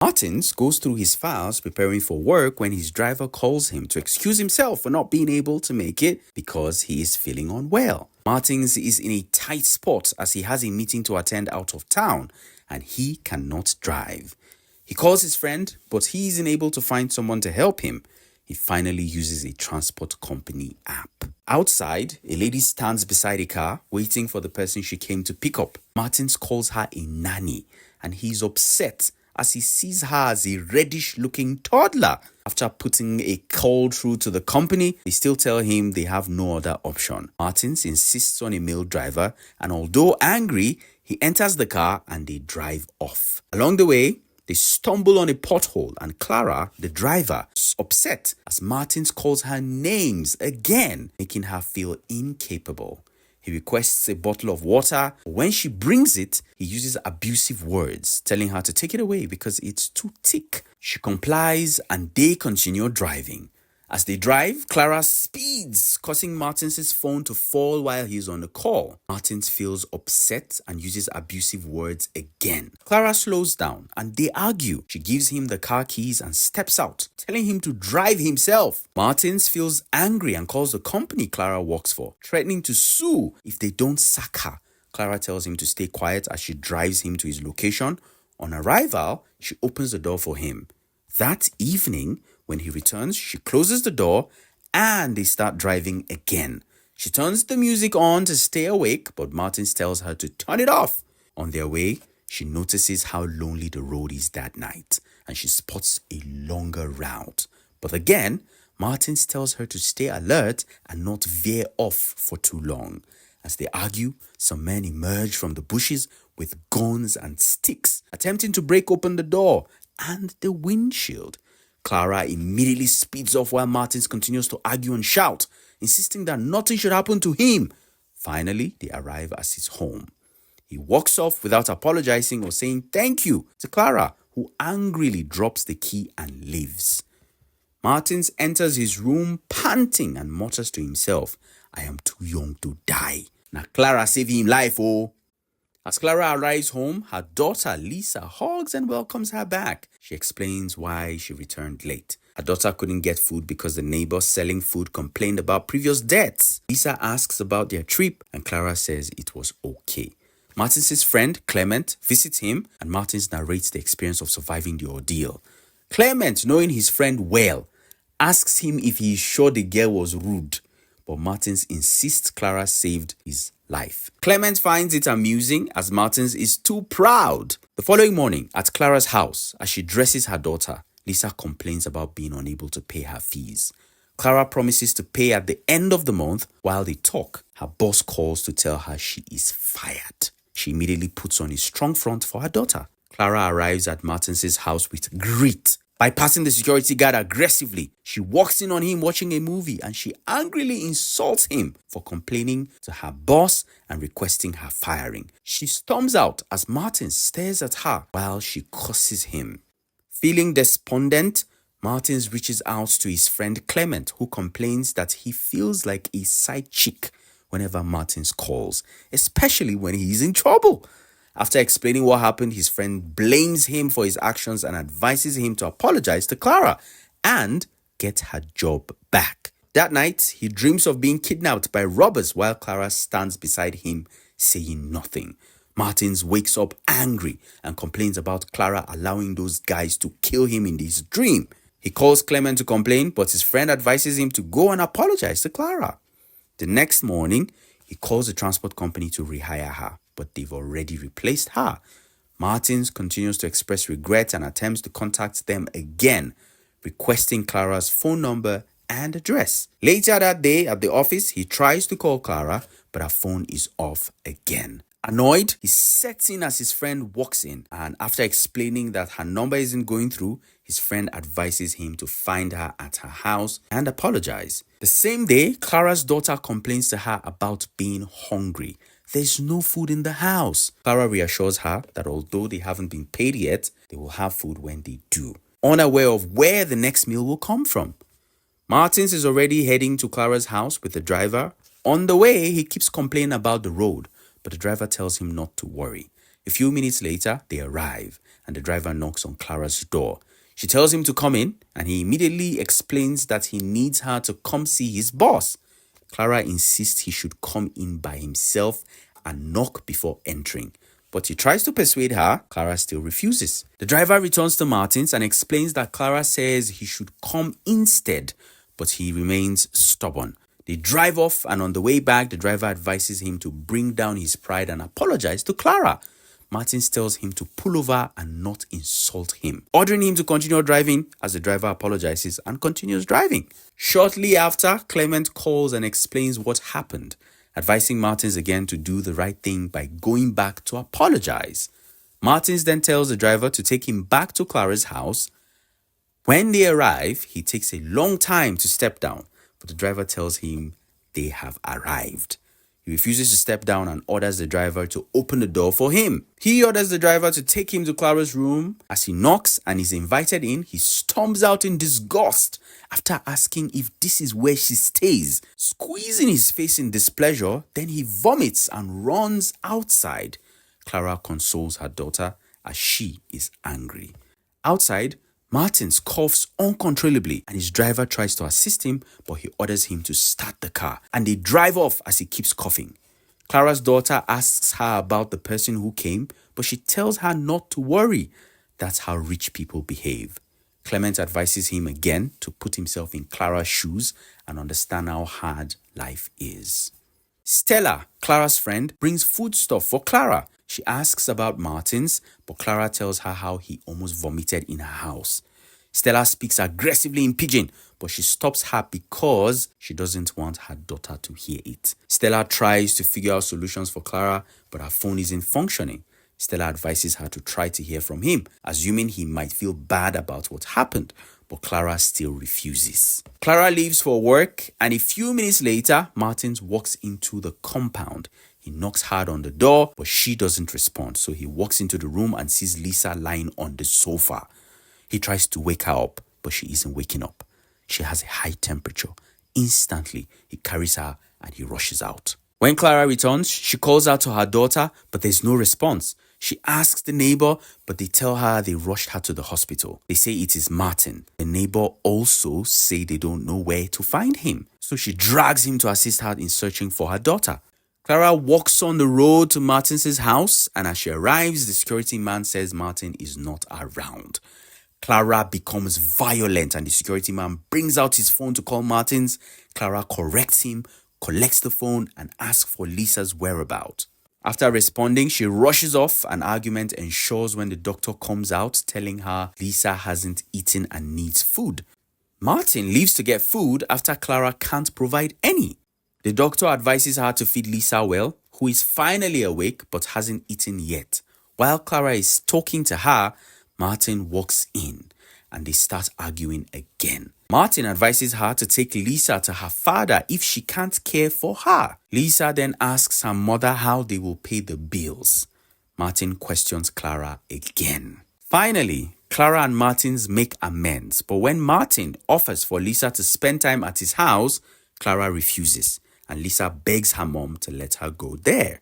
Martins goes through his files preparing for work when his driver calls him to excuse himself for not being able to make it because he is feeling unwell. Martins is in a tight spot as he has a meeting to attend out of town and he cannot drive. He calls his friend, but he isn't able to find someone to help him. He finally uses a transport company app. Outside, a lady stands beside a car waiting for the person she came to pick up. Martins calls her a nanny and he's upset as he sees her as a reddish-looking toddler. After putting a call through to the company, they still tell him they have no other option. Martins insists on a male driver, and although angry, he enters the car and they drive off. Along the way, they stumble on a pothole and Clara, the driver, is upset as Martins calls her names again, making her feel incapable. He requests a bottle of water. When she brings it, he uses abusive words, telling her to take it away because it's too thick. She complies and they continue driving. As they drive, Clara speeds, causing Martins' phone to fall while he's on the call. Martins feels upset and uses abusive words again. Clara slows down and they argue. She gives him the car keys and steps out, telling him to drive himself. Martins feels angry and calls the company Clara works for, threatening to sue if they don't sack her. Clara tells him to stay quiet as she drives him to his location. On arrival, she opens the door for him. That evening, when he returns, she closes the door and they start driving again. She turns the music on to stay awake, but Martins tells her to turn it off. On their way, she notices how lonely the road is that night and she spots a longer route. But again, Martins tells her to stay alert and not veer off for too long. As they argue, some men emerge from the bushes with guns and sticks, attempting to break open the door and the windshield. Clara immediately speeds off while Martins continues to argue and shout, insisting that nothing should happen to him. Finally, they arrive at his home. He walks off without apologizing or saying thank you to Clara, who angrily drops the key and leaves. Martins enters his room panting and mutters to himself, "I am too young to die. Now Clara saved him life, oh." As Clara arrives home, her daughter Lisa hugs and welcomes her back. She explains why she returned late. Her daughter couldn't get food because the neighbor selling food complained about previous deaths. Lisa asks about their trip and Clara says it was okay. Martins' friend Clement visits him and Martins narrates the experience of surviving the ordeal. Clement, knowing his friend well, asks him if he is sure the girl was rude, but Martins insists Clara saved his life. Clement finds it amusing as Martins is too proud. The following morning, at Clara's house, as she dresses her daughter, Lisa complains about being unable to pay her fees. Clara promises to pay at the end of the month. While they talk, her boss calls to tell her she is fired. She immediately puts on a strong front for her daughter. Clara arrives at Martins' house with grit. Bypassing the security guard aggressively, she walks in on him watching a movie and she angrily insults him for complaining to her boss and requesting her firing. She storms out as Martins stares at her while she curses him. Feeling despondent, Martins reaches out to his friend Clement, who complains that he feels like a side chick whenever Martins calls, especially when he is in trouble. After explaining what happened, his friend blames him for his actions and advises him to apologize to Clara and get her job back. That night, he dreams of being kidnapped by robbers while Clara stands beside him saying nothing. Martins wakes up angry and complains about Clara allowing those guys to kill him in his dream. He calls Clement to complain, but his friend advises him to go and apologize to Clara. The next morning, he calls the transport company to rehire her, but they've already replaced her. Martins continues to express regret and attempts to contact them again, requesting Clara's phone number and address. Later that day at the office, he tries to call Clara, but her phone is off again. Annoyed, he sets in as his friend walks in, and after explaining that her number isn't going through, his friend advises him to find her at her house and apologize. The same day, Clara's daughter complains to her about being hungry. There's no food in the house. Clara reassures her that although they haven't been paid yet, they will have food when they do, unaware of where the next meal will come from. Martins is already heading to Clara's house with the driver. On the way, he keeps complaining about the road, but the driver tells him not to worry. A few minutes later, they arrive and the driver knocks on Clara's door. She tells him to come in and he immediately explains that he needs her to come see his boss. Clara insists he should come in by himself and knock before entering. But he tries to persuade her. Clara still refuses. The driver returns to Martin's and explains that Clara says he should come instead, but he remains stubborn. They drive off and on the way back, the driver advises him to bring down his pride and apologize to Clara. Martins tells him to pull over and not insult him, ordering him to continue driving as the driver apologizes and continues driving. Shortly after, Clement calls and explains what happened, advising Martins again to do the right thing by going back to apologize. Martins then tells the driver to take him back to Clara's house. When they arrive, he takes a long time to step down, but the driver tells him they have arrived. He refuses to step down and orders the driver to open the door for him. He orders the driver to take him to Clara's room. As he knocks and is invited in, he storms out in disgust after asking if this is where she stays. Squeezing his face in displeasure, then he vomits and runs outside. Clara consoles her daughter as she is angry. Outside, Martins coughs uncontrollably and his driver tries to assist him, but he orders him to start the car and they drive off as he keeps coughing. Clara's daughter asks her about the person who came, but she tells her not to worry. That's how rich people behave. Clement advises him again to put himself in Clara's shoes and understand how hard life is. Stella, Clara's friend, brings foodstuff for Clara. She asks about Martins, but Clara tells her how he almost vomited in her house. Stella speaks aggressively in pidgin, but she stops her because she doesn't want her daughter to hear it. Stella tries to figure out solutions for Clara, but her phone isn't functioning. Stella advises her to try to hear from him, assuming he might feel bad about what happened, but Clara still refuses. Clara leaves for work, and a few minutes later, Martins walks into the compound. He knocks hard on the door, but she doesn't respond, so he walks into the room and sees Lisa lying on the sofa. He tries to wake her up, but she isn't waking up. She has a high temperature. Instantly, he carries her and he rushes out. When Clara returns, she calls out to her daughter, but there's no response. She asks the neighbor, but they tell her they rushed her to the hospital. They say it is Martin. The neighbor also say they don't know where to find him. So she drags him to assist her in searching for her daughter. Clara walks on the road to Martins' house, and as she arrives, the security man says Martin is not around. Clara becomes violent and the security man brings out his phone to call Martins. Clara corrects him, collects the phone, and asks for Lisa's whereabouts. After responding, she rushes off. An argument ensures when the doctor comes out, telling her Lisa hasn't eaten and needs food. Martin leaves to get food after Clara can't provide any. The doctor advises her to feed Lisa well, who is finally awake but hasn't eaten yet. While Clara is talking to her, Martin walks in and they start arguing again. Martin advises her to take Lisa to her father if she can't care for her. Lisa then asks her mother how they will pay the bills. Martin questions Clara again. Finally, Clara and Martins make amends, but when Martin offers for Lisa to spend time at his house, Clara refuses, and Lisa begs her mom to let her go there.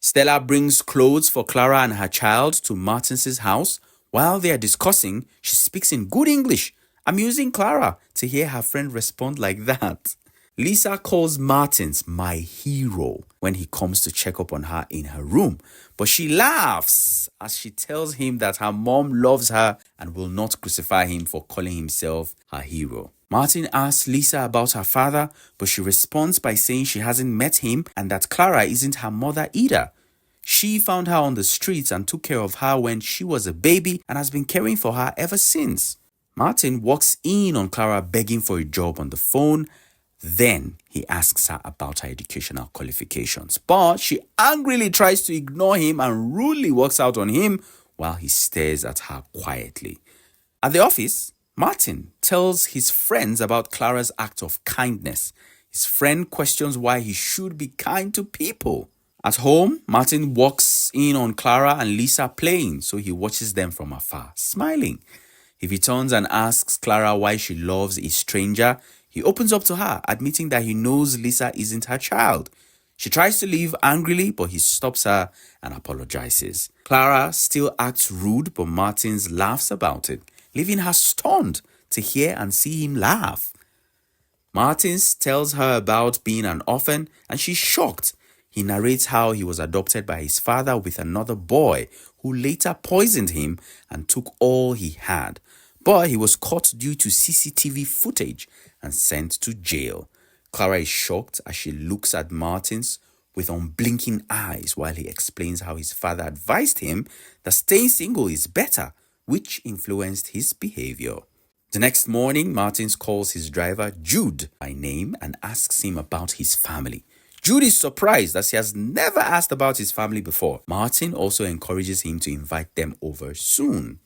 Stella brings clothes for Clara and her child to Martins' house. While they are discussing, she speaks in good English, amusing Clara to hear her friend respond like that. Lisa calls Martins my hero when he comes to check up on her in her room, but she laughs as she tells him that her mom loves her and will not crucify him for calling himself her hero. Martin asks Lisa about her father, but she responds by saying she hasn't met him and that Clara isn't her mother either. She found her on the streets and took care of her when she was a baby and has been caring for her ever since. Martin walks in on Clara begging for a job on the phone. Then he asks her about her educational qualifications, but she angrily tries to ignore him and rudely walks out on him while he stares at her quietly. At the office, Martin tells his friends about Clara's act of kindness. His friend questions why he should be kind to people. At home, Martin walks in on Clara and Lisa playing, so he watches them from afar, smiling. He returns and asks Clara why she loves a stranger. He opens up to her, admitting that he knows Lisa isn't her child. She tries to leave angrily, but he stops her and apologizes. Clara still acts rude, but Martins laughs about it, leaving her stunned to hear and see him laugh. Martins tells her about being an orphan, and she's shocked. He narrates how he was adopted by his father with another boy who later poisoned him and took all he had. But he was caught due to CCTV footage and sent to jail. Clara is shocked as she looks at Martins with unblinking eyes while he explains how his father advised him that staying single is better, which influenced his behavior. The next morning, Martins calls his driver Jude by name and asks him about his family. Jude is surprised as he has never asked about his family before. Martin also encourages him to invite them over soon.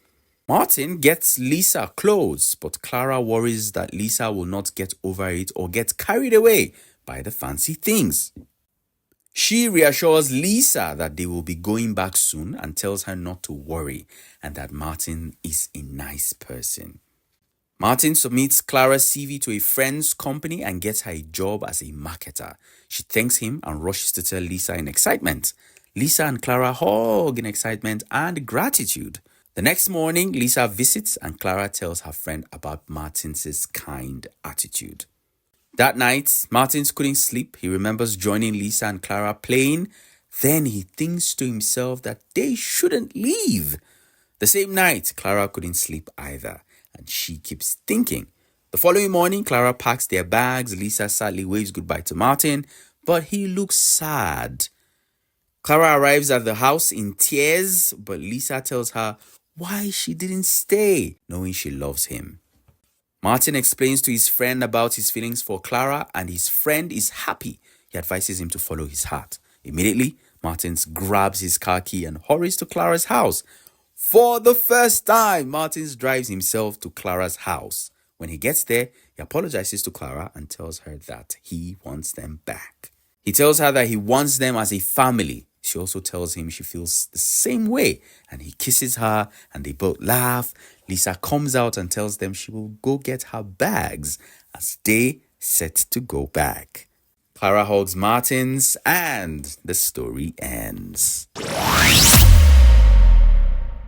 Martin gets Lisa clothes, but Clara worries that Lisa will not get over it or get carried away by the fancy things. She reassures Lisa that they will be going back soon and tells her not to worry and that Martin is a nice person. Martin submits Clara's CV to a friend's company and gets her a job as a marketer. She thanks him and rushes to tell Lisa in excitement. Lisa and Clara hug in excitement and gratitude. The next morning, Lisa visits and Clara tells her friend about Martins' kind attitude. That night, Martins couldn't sleep. He remembers joining Lisa and Clara playing. Then he thinks to himself that they shouldn't leave. The same night, Clara couldn't sleep either, and she keeps thinking. The following morning, Clara packs their bags. Lisa sadly waves goodbye to Martin, but he looks sad. Clara arrives at the house in tears, but Lisa tells her why she didn't stay, knowing she loves him. Martin explains to his friend about his feelings for Clara, and his friend is happy. He advises him to follow his heart. Immediately, Martin grabs his car key and hurries to Clara's house. For the first time, Martin drives himself to Clara's house. When he gets there, he apologizes to Clara and tells her that he wants them back. He tells her that he wants them as a family. She also tells him she feels the same way, and he kisses her and they both laugh. Lisa comes out and tells them she will go get her bags as they set to go back. Clara hugs Martins and the story ends.